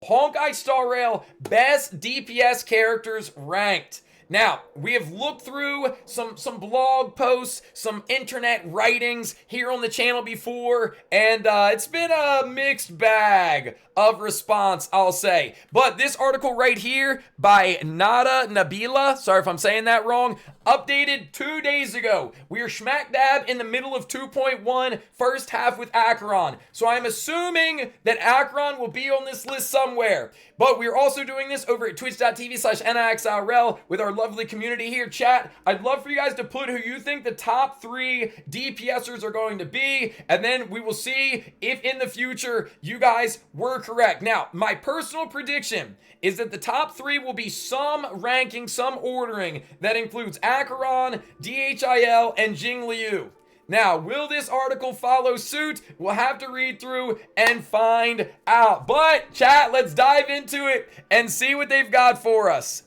Honkai Star Rail best DPS characters ranked. Now, we have looked through some blog posts, some internet writings here on the channel before, and it's been a mixed bag of response, I'll say. But this article right here by Nada Nabila, sorry if I'm saying that wrong, updated 2 days ago. We are smack dab in the middle of 2.1 first half with Acheron. So I'm assuming that Acheron will be on this list somewhere. But we're also doing this over at twitch.tv/nixirl with our lovely community here. Chat, I'd love for you guys to put who you think the top 3 DPSers are going to be, and then we will see if in the future you guys were correct. Now, my personal prediction is that the top 3 will be some ranking, some ordering that includes Acheron, DHIL, and Jingliu. Now, will this article follow suit? We'll have to read through and find out. But, chat, let's dive into it and see what they've got for us.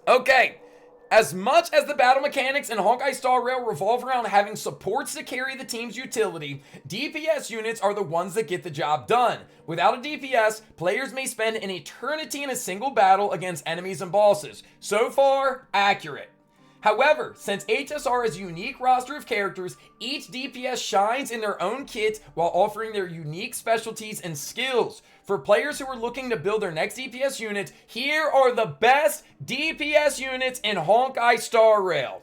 Okay. As much as the battle mechanics in Honkai Star Rail revolve around having supports to carry the team's utility, DPS units are the ones that get the job done. Without a DPS, players may spend an eternity in a single battle against enemies and bosses. So far, accurate. However, since HSR has a unique roster of characters, each DPS shines in their own kit while offering their unique specialties and skills. For players who are looking to build their next DPS unit, here are the best DPS units in Honkai Star Rail.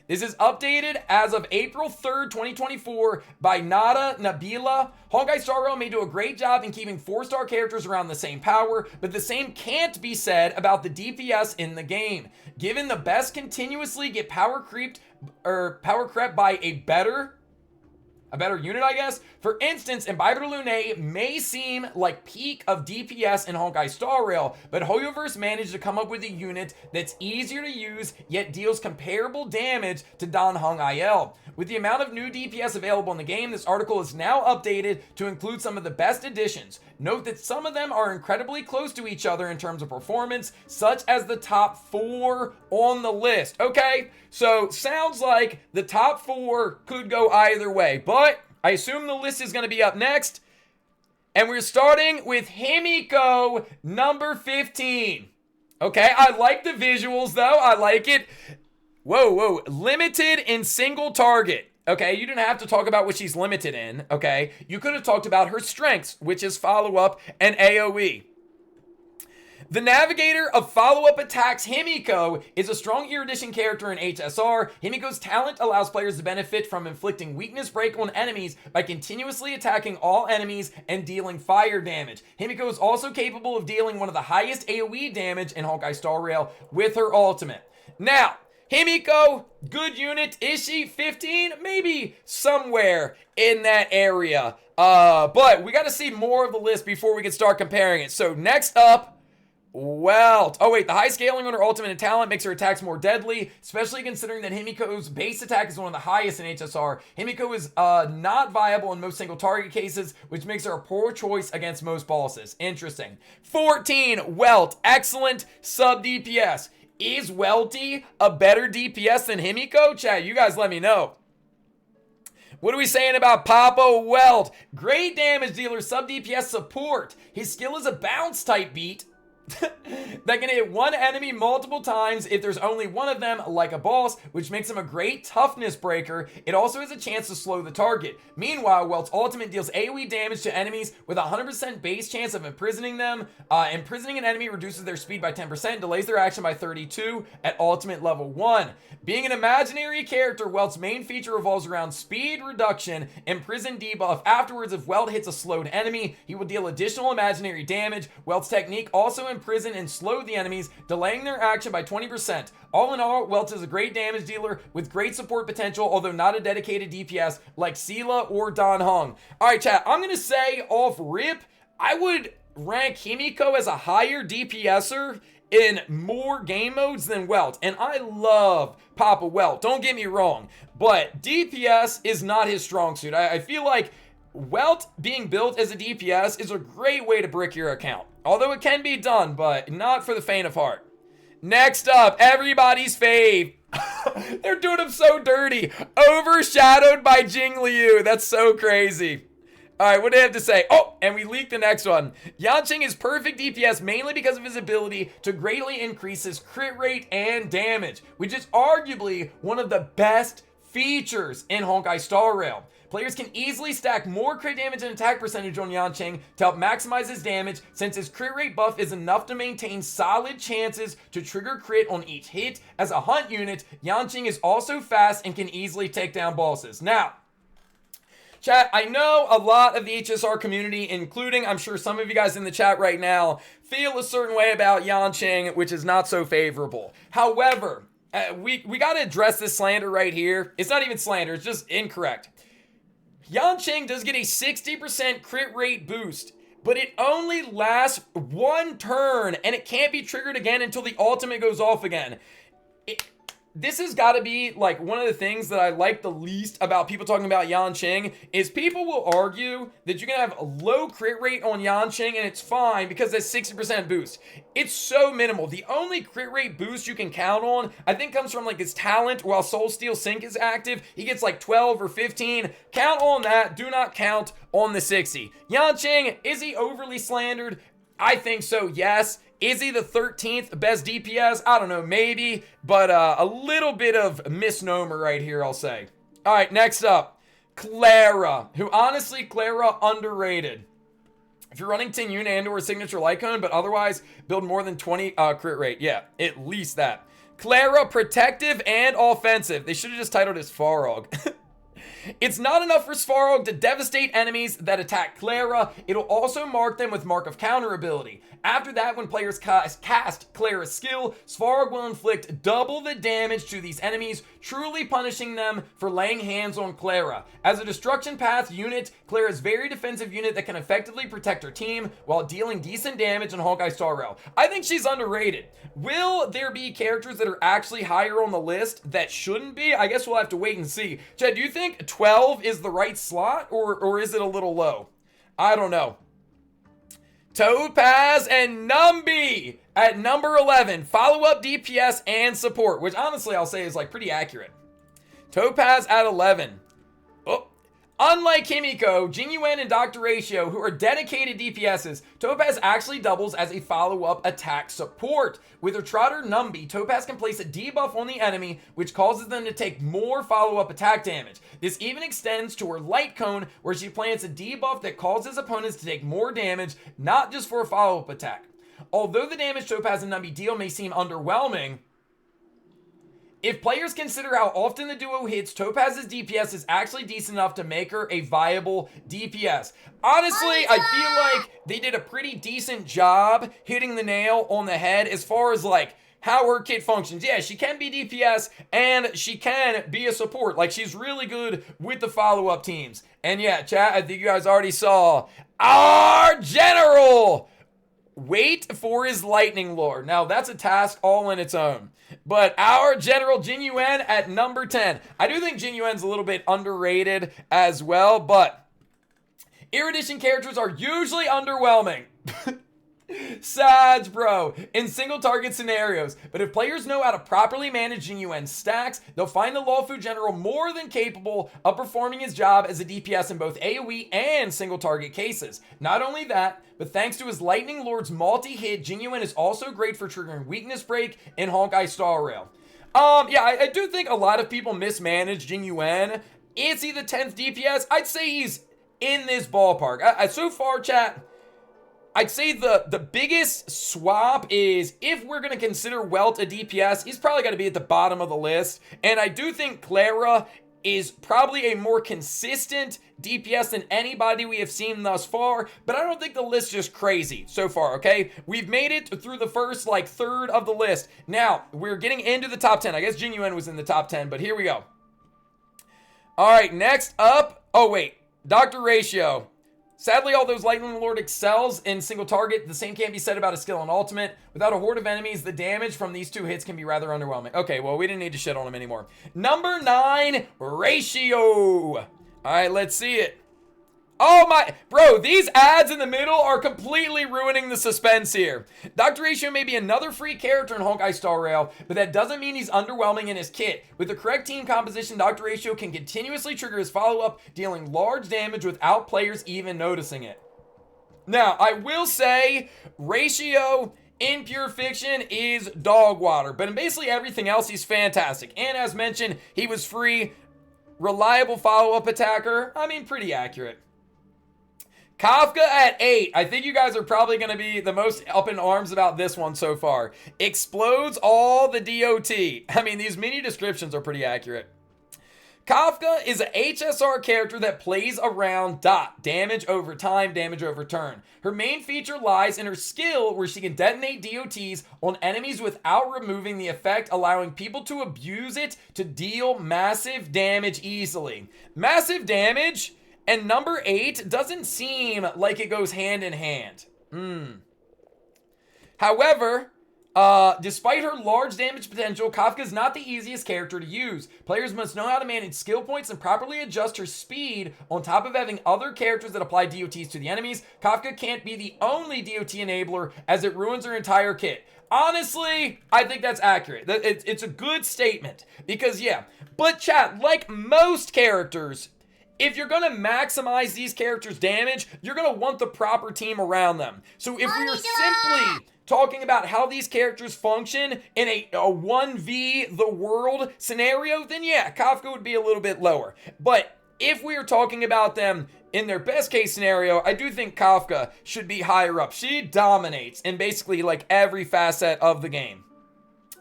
This is updated as of April 3rd, 2024 by Nada Nabila. Honkai Star Rail may do a great job in keeping 4-star characters around the same power, but the same can't be said about the DPS in the game. Given the best continuously get power crept by a better unit, I guess. For instance, Imbiber Lune may seem like peak of DPS in Honkai Star Rail, but Hoyoverse managed to come up with a unit that's easier to use, yet deals comparable damage to Dan Hung Il. With the amount of new DPS available in the game, this article is now updated to include some of the best additions. Note that some of them are incredibly close to each other in terms of performance, such as the top 4 on the list. Okay, so sounds like the top 4 could go either way, but I assume the list is going to be up next. And we're starting with Himiko, number 15. Okay, I like the visuals though. I like it. Whoa. Limited in single target. Okay, you didn't have to talk about what she's limited in. Okay, you could have talked about her strengths, which is follow-up and AoE. The Navigator of Follow-Up Attacks, Himiko, is a strong erudition character in HSR. Himiko's talent allows players to benefit from inflicting weakness break on enemies by continuously attacking all enemies and dealing fire damage. Himiko is also capable of dealing one of the highest AoE damage in Honkai Star Rail with her ultimate. Now, Himiko, good unit. Is she 15? Maybe somewhere in that area. But we got to see more of the list before we can start comparing it. So next up, Welt. Oh wait, the high scaling on her ultimate and talent makes her attacks more deadly, especially considering that Himiko's base attack is one of the highest in HSR. Himiko is not viable in most single target cases, which makes her a poor choice against most bosses. Interesting. 14, Welt. Excellent sub DPS. Is Welty a better DPS than Himiko? Chat, you guys let me know. What are we saying about Papa Welt? Great damage dealer, sub DPS support. His skill is a bounce type beat that can hit one enemy multiple times if there's only one of them, like a boss, which makes him a great toughness breaker. It also has a chance to slow the target. Meanwhile, Welt's ultimate deals AoE damage to enemies with a 100% base chance of imprisoning them. Imprisoning an enemy reduces their speed by 10%, delays their action by 32 at ultimate level 1. Being an imaginary character, Welt's main feature revolves around speed reduction, imprison debuff. Afterwards, if Welt hits a slowed enemy, he will deal additional imaginary damage. Welt's technique also imprison and slow the enemies, delaying their action by 20%. All in all, Welt is a great damage dealer with great support potential, although not a dedicated DPS like Sela or Dan Hung. Alright chat, I'm going to say off rip, I would rank Himiko as a higher DPSer in more game modes than Welt. And I love Papa Welt, don't get me wrong, but DPS is not his strong suit. I feel like Welt being built as a DPS is a great way to brick your account. Although it can be done, but not for the faint of heart. Next up, everybody's fave. They're doing him so dirty. Overshadowed by Jingliu. That's so crazy. All right, what do they have to say? Oh, and we leaked the next one. Yanqing is perfect DPS mainly because of his ability to greatly increase his crit rate and damage, which is arguably one of the best features in Honkai Star Rail. Players can easily stack more crit damage and attack percentage on Yanqing to help maximize his damage, since his crit rate buff is enough to maintain solid chances to trigger crit on each hit. As a hunt unit, Yanqing is also fast and can easily take down bosses. Now, chat, I know a lot of the HSR community, including I'm sure some of you guys in the chat right now, feel a certain way about Yanqing, which is not so favorable. However, we got to address this slander right here. It's not even slander, it's just incorrect. Yanqing does get a 60% crit rate boost, but it only lasts one turn, and it can't be triggered again until the ultimate goes off again. This has got to be like one of the things that I like the least about people talking about Yanqing is people will argue that you can have a low crit rate on Yanqing and it's fine because that's 60% boost. It's so minimal. The only crit rate boost you can count on, I think, comes from like his talent while Soul Steel Sync is active. He gets like 12 or 15. Count on that. Do not count on the 60. Yanqing, is he overly slandered? I think so, yes. Is he the 13th best DPS? I don't know, maybe, but a little bit of misnomer right here, I'll say. All right, next up, Clara, who honestly, Clara, underrated. If you're running Tin Yun and or Signature Lycone, but otherwise build more than 20 crit rate, yeah, at least that. Clara, protective and offensive. They should have just titled it Svarog. It's not enough for Svarog to devastate enemies that attack Clara. It'll also mark them with Mark of Counter ability. After that, when players cast Clara's skill, Svarog will inflict double the damage to these enemies, truly punishing them for laying hands on Clara. As a destruction path unit, Clara is a very defensive unit that can effectively protect her team while dealing decent damage in Honkai Star Rail. I think she's underrated. Will there be characters that are actually higher on the list that shouldn't be? I guess we'll have to wait and see. Chad, do you think 12 is the right slot, or is it a little low? I don't know. Topaz and Numby at number 11. Follow-up DPS and support, which honestly I'll say is like pretty accurate. Topaz at 11. Oh. Unlike Himiko, Jinyuan, and Dr. Ratio, who are dedicated DPSs, Topaz actually doubles as a follow-up attack support. With her Trotter Numby, Topaz can place a debuff on the enemy, which causes them to take more follow-up attack damage. This even extends to her Light Cone, where she plants a debuff that causes opponents to take more damage, not just for a follow-up attack. Although the damage Topaz and Numby deal may seem underwhelming, if players consider how often the duo hits, Topaz's DPS is actually decent enough to make her a viable DPS. Honestly, I feel like they did a pretty decent job hitting the nail on the head as far as like how her kit functions. Yeah, she can be DPS and she can be a support. Like, she's really good with the follow-up teams. And yeah, chat, I think you guys already saw our general. Wait for his Lightning Lord. Now, that's a task all in its own. But our General Jinyuan at number 10. I do think Jinyuan's a little bit underrated as well, but Erudition characters are usually underwhelming. Sads, bro, in single target scenarios. But if players know how to properly manage Jinyuan stacks, they'll find the Lawfu General more than capable of performing his job as a DPS in both AoE and single target cases. Not only that, but thanks to his Lightning Lord's multi-hit, Jinyuan is also great for triggering Weakness Break in Honkai Star Rail. Yeah, I do think a lot of people mismanage Jinyuan. Is he the 10th DPS? I'd say he's in this ballpark. So far, chat, I'd say the biggest swap is if we're going to consider Welt a DPS, he's probably got to be at the bottom of the list. And I do think Clara is probably a more consistent DPS than anybody we have seen thus far, but I don't think the list is crazy so far, okay? We've made it through the first, like, third of the list. Now, we're getting into the top 10. I guess Jinyuan was in the top 10, but here we go. All right, next up. Oh, wait. Dr. Ratio. Sadly, although Lightning Lord excels in single target, the same can't be said about his skill in ultimate. Without a horde of enemies, the damage from these two hits can be rather underwhelming. Okay, well, we didn't need to shit on him anymore. Number 9, Ratio. All right, let's see it. Oh my, bro, these ads in the middle are completely ruining the suspense here. Dr. Ratio may be another free character in Honkai Star Rail, but that doesn't mean he's underwhelming in his kit. With the correct team composition, Dr. Ratio can continuously trigger his follow-up, dealing large damage without players even noticing it. Now, I will say, Ratio in Pure Fiction is dog water, but in basically everything else, he's fantastic. And as mentioned, he was free, reliable follow-up attacker. I mean, pretty accurate. Kafka at 8. I think you guys are probably going to be the most up in arms about this one so far. Explodes all the DOT. I mean, these mini descriptions are pretty accurate. Kafka is an HSR character that plays around damage over time, damage over turn. Her main feature lies in her skill where she can detonate DOTs on enemies without removing the effect, allowing people to abuse it to deal massive damage easily. Massive damage and number 8 doesn't seem like it goes hand in hand. However, despite her large damage potential, Kafka is not the easiest character to use. Players must know how to manage skill points and properly adjust her speed on top of having other characters that apply DOTs to the enemies. Kafka can't be the only DOT enabler as it ruins her entire kit. Honestly, I think that's accurate. It's a good statement because, yeah. But chat, like most characters, if you're going to maximize these characters' damage, you're going to want the proper team around them. So if we are simply talking about how these characters function in a 1v the world scenario, then yeah, Kafka would be a little bit lower. But if we are talking about them in their best case scenario, I do think Kafka should be higher up. She dominates in basically like every facet of the game.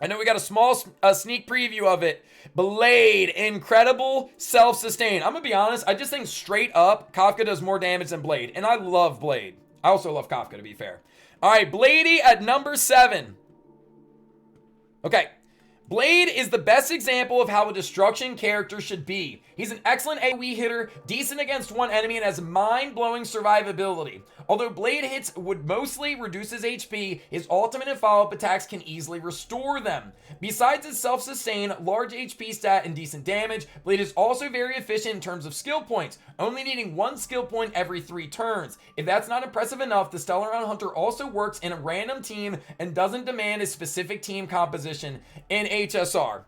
I know we got a small sneak preview of it. Blade, incredible self-sustain. I'm going to be honest, I just think straight up, Kafka does more damage than Blade. And I love Blade. I also love Kafka, to be fair. All right, Bladey at number 7. Okay. Blade is the best example of how a destruction character should be. He's an excellent AoE hitter, decent against one enemy, and has mind-blowing survivability. Although Blade hits would mostly reduce his HP, his ultimate and follow-up attacks can easily restore them. Besides his self-sustain, large HP stat, and decent damage, Blade is also very efficient in terms of skill points, only needing 1 skill point every 3 turns. If that's not impressive enough, the Stellar Round Hunter also works in a random team and doesn't demand a specific team composition in HSR.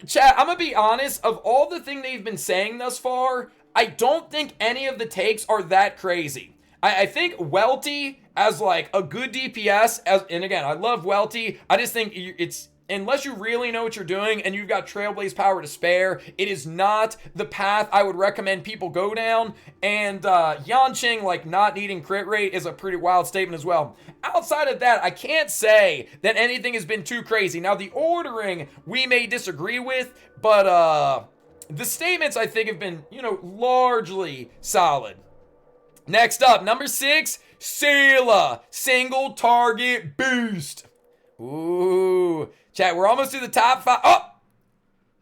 Chat, I'm gonna be honest, of all the things they've been saying thus far, I don't think any of the takes are that crazy. I think Welty as like a good DPS, and again, I love Welty, I just think it's, unless you really know what you're doing and you've got Trailblaze power to spare, it is not the path I would recommend people go down. And Yanqing, like, not needing crit rate is a pretty wild statement as well. Outside of that, I can't say that anything has been too crazy. Now, the ordering we may disagree with, but the statements I think have been, you know, largely solid. Next up, number 6, Seele, single target boost. Ooh. Chat, we're almost to the top 5. Oh!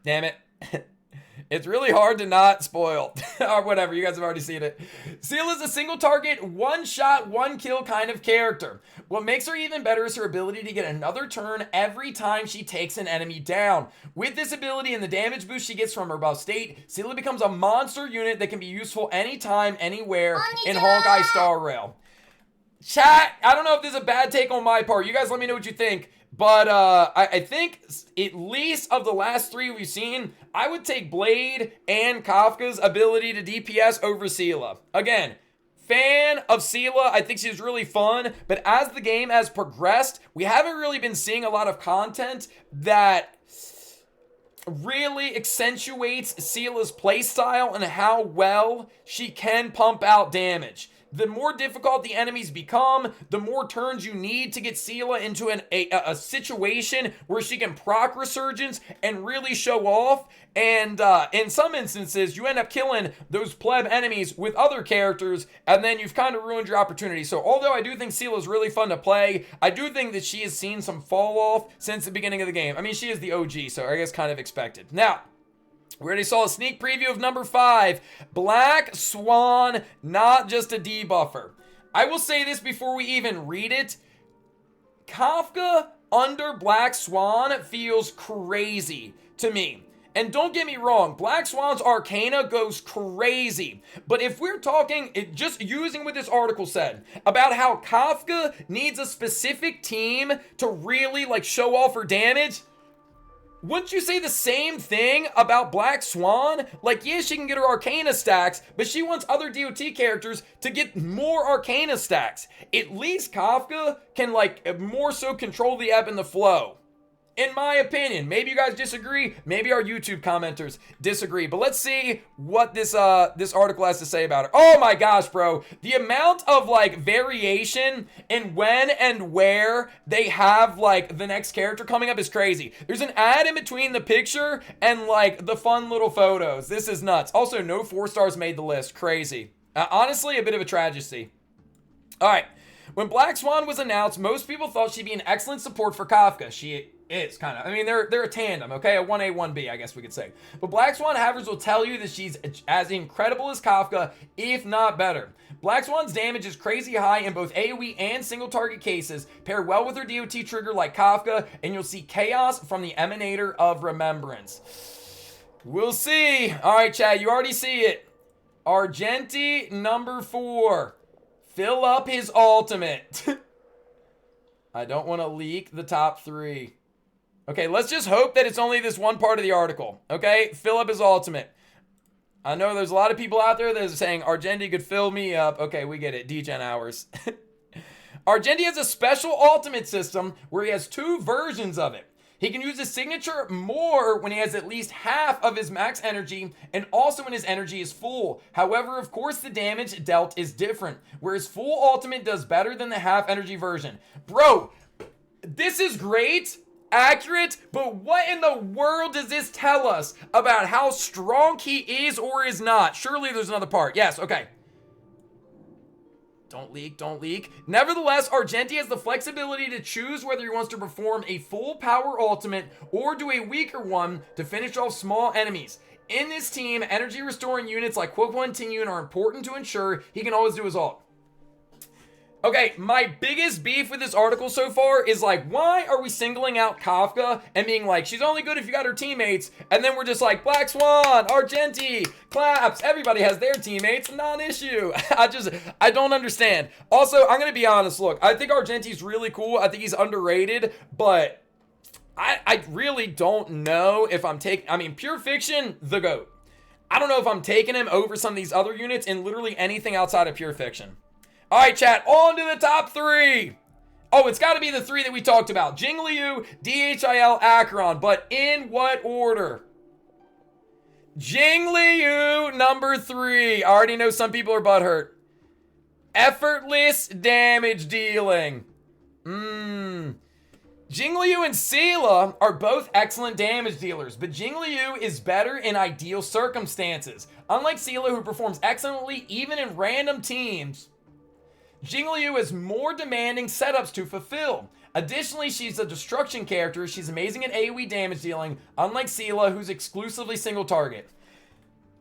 Damn it. It's really hard to not spoil. Or whatever, you guys have already seen it. Seele is a single target, one shot, one kill kind of character. What makes her even better is her ability to get another turn every time she takes an enemy down. With this ability and the damage boost she gets from her buff state, Seele becomes a monster unit that can be useful anytime, anywhere in Honkai Star Rail. Chat, I don't know if this is a bad take on my part. You guys let me know what you think. But I think at least of the last 3 we've seen, I would take Blade and Kafka's ability to DPS over Seele. Again, fan of Seele. I think she's really fun. But as the game has progressed, we haven't really been seeing a lot of content that really accentuates Seele's playstyle and how well she can pump out damage. The more difficult the enemies become, the more turns you need to get Seele into a situation where she can proc Resurgence and really show off. And in some instances, you end up killing those pleb enemies with other characters, and then you've kind of ruined your opportunity. So although I do think Seele is really fun to play, I do think that she has seen some fall off since the beginning of the game. I mean, she is the OG, so I guess kind of expected. Now, we already saw a sneak preview of number 5. Black Swan, not just a debuffer. I will say this before we even read it. Kafka under Black Swan feels crazy to me. And don't get me wrong, Black Swan's Arcana goes crazy. But if we're talking, just using what this article said, about how Kafka needs a specific team to really like show off her damage, wouldn't you say the same thing about Black Swan? Like, yeah, she can get her Arcana stacks, but she wants other DOT characters to get more Arcana stacks. At least Kafka can, like, more so control the ebb and the flow. In my opinion. Maybe you guys disagree. Maybe our YouTube commenters disagree. But let's see what this article has to say about it. Oh my gosh, bro. The amount of like variation in when and where they have like the next character coming up is crazy. There's an ad in between the picture and like the fun little photos. This is nuts. Also, no 4 stars made the list. Crazy. Honestly, a bit of a tragedy. All right. When Black Swan was announced, most people thought she'd be an excellent support for Kafka. She is kind of. I mean, they're a tandem, okay? A 1A, 1B, I guess we could say. But Black Swan havers will tell you that she's as incredible as Kafka, if not better. Black Swan's damage is crazy high in both AoE and single target cases. Pair well with her DOT trigger like Kafka, and you'll see chaos from the Emanator of Remembrance. We'll see. All right, chat, you already see it. Argenti, number 4. Fill up his ultimate. I don't want to leak the top 3. Okay, let's just hope that it's only this one part of the article. Okay, fill up his ultimate. I know there's a lot of people out there that are saying Argenti could fill me up. Okay, we get it. Degen hours. Argenti has a special ultimate system where he has 2 versions of it. He can use his signature more when he has at least half of his max energy and also when his energy is full. However, of course, the damage dealt is different, where his full ultimate does better than the half energy version. Bro, this is great, accurate, but what in the world does this tell us about how strong he is or is not? Surely there's another part. Yes, okay. Don't leak, don't leak. Nevertheless, Argenti has the flexibility to choose whether he wants to perform a full power ultimate or do a weaker one to finish off small enemies. In this team, energy restoring units like Quoquo and Tinyun are important to ensure he can always do his ult. Okay, my biggest beef with this article so far is like, why are we singling out Kafka and being like, she's only good if you got her teammates, and then we're just like, Black Swan, Argenti, claps, everybody has their teammates, non-issue. I don't understand. Also, I'm gonna be honest, look, I think Argenti's really cool, I think he's underrated, but I really don't know if I'm taking, I mean, Pure Fiction, the GOAT. I don't know if I'm taking him over some of these other units in literally anything outside of Pure Fiction. All right, chat, on to the top 3. Oh, it's got to be the 3 that we talked about. Jingliu, DHIL, Acheron, but in what order? Jingliu, number 3. I already know some people are butthurt. Effortless damage dealing. Jingliu and Seela are both excellent damage dealers, but Jingliu is better in ideal circumstances. Unlike Seela, who performs excellently even in random teams, Jingliu has more demanding setups to fulfill. Additionally, she's a destruction character. She's amazing at AoE damage dealing, unlike Seela, who's exclusively single target.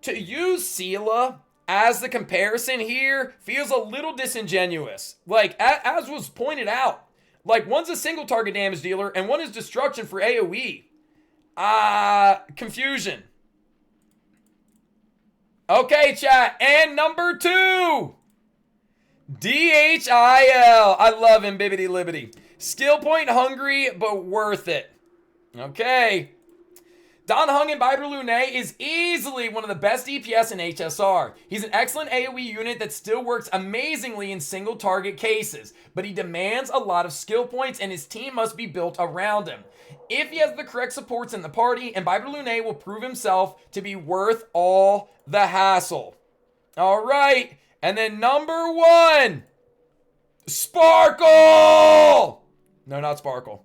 To use Seela as the comparison here feels a little disingenuous. Like, as was pointed out, like, one's a single target damage dealer and one is destruction for AoE. Confusion. Okay, chat, and number 2. DHIL. I love him, bibbity libbity. Skill point hungry, but worth it. Okay. Dan Heng in Biber Lune is easily one of the best DPS in HSR. He's an excellent AoE unit that still works amazingly in single target cases, but he demands a lot of skill points and his team must be built around him. If he has the correct supports in the party, and Biber Lune will prove himself to be worth all the hassle. All right. And then number 1, Sparkle! No, not Sparkle.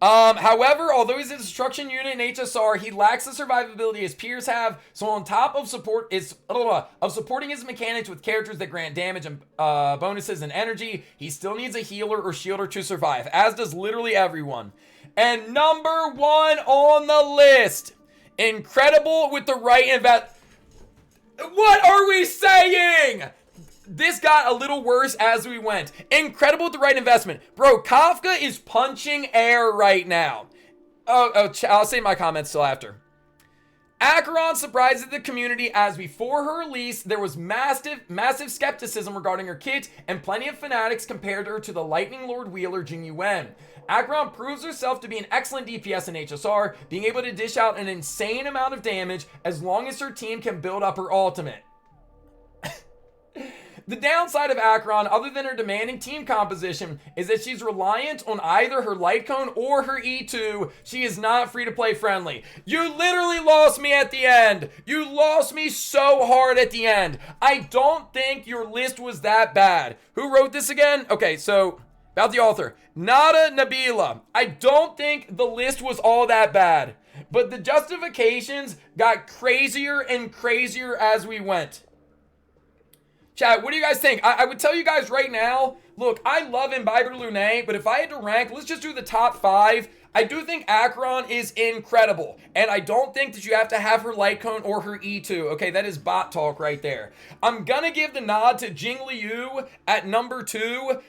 However, although he's a destruction unit in HSR, he lacks the survivability his peers have. So on top of supporting his mechanics with characters that grant damage and bonuses and energy, he still needs a healer or shielder to survive, as does literally everyone. And number 1 on the list, incredible with the right invest. What are we saying? This got a little worse as we went. Incredible with the right investment. Bro, Kafka is punching air right now. I'll say my comments till after. Acheron surprises the community as before her release, there was massive skepticism regarding her kit, and plenty of fanatics compared her to the Lightning Lord wheeler Jing Yuan. Acheron proves herself to be an excellent DPS in HSR, being able to dish out an insane amount of damage as long as her team can build up her ultimate. The downside of Acheron, other than her demanding team composition, is that she's reliant on either her light cone or her E2. She is not free-to-play friendly. You literally lost me at the end. You lost me so hard at the end. I don't think your list was that bad. Who wrote this again? Okay, so about the author. Nada Nabila. I don't think the list was all that bad, but the justifications got crazier and crazier as we went. Chat, what do you guys think? I would tell you guys right now, look, I love Imbiber Lune, but if I had to rank, let's just do the top 5. I do think Acheron is incredible, and I don't think that you have to have her light cone or her E2. Okay, that is bot talk right there. I'm gonna give the nod to Jing Liu at number 2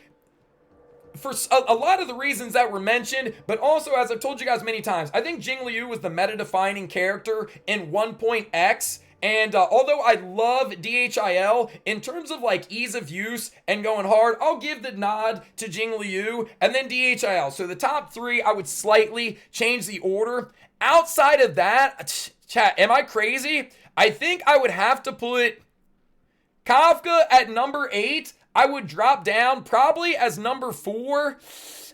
for a lot of the reasons that were mentioned, but also, as I've told you guys many times, I think Jing Liu was the meta-defining character in 1.x. And although I love DHIL, in terms of like ease of use and going hard, I'll give the nod to Jing Liu and then DHIL. So the top 3, I would slightly change the order. Outside of that, chat, am I crazy? I think I would have to put Kafka at number 8. I would drop down probably as number 4.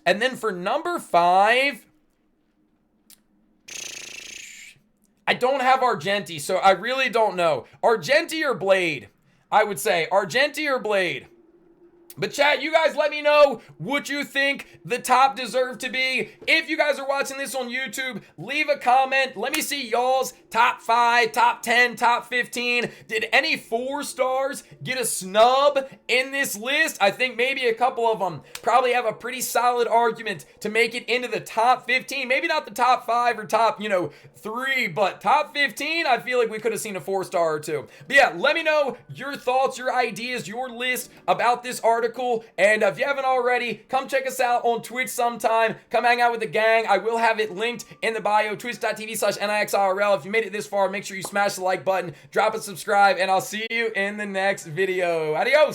And then for number 5... I don't have Argenti, so I really don't know. Argenti or Blade? I would say Argenti or Blade. But chat, you guys let me know what you think the top deserve to be. If you guys are watching this on YouTube, leave a comment. Let me see y'all's top 5, top 10, top 15. Did any 4 stars get a snub in this list? I think maybe a couple of them probably have a pretty solid argument to make it into the top 15. Maybe not the top 5 or top, 3, but top 15, I feel like we could have seen a 4-star or 2. But yeah, let me know your thoughts, your ideas, your list about this article. And if you haven't already, come check us out on Twitch sometime. Come hang out with the gang. I will have it linked in the bio, twitch.tv/nixirl. If you made it this far, make sure you smash the like button, drop a subscribe, and I'll see you in the next video. Adios!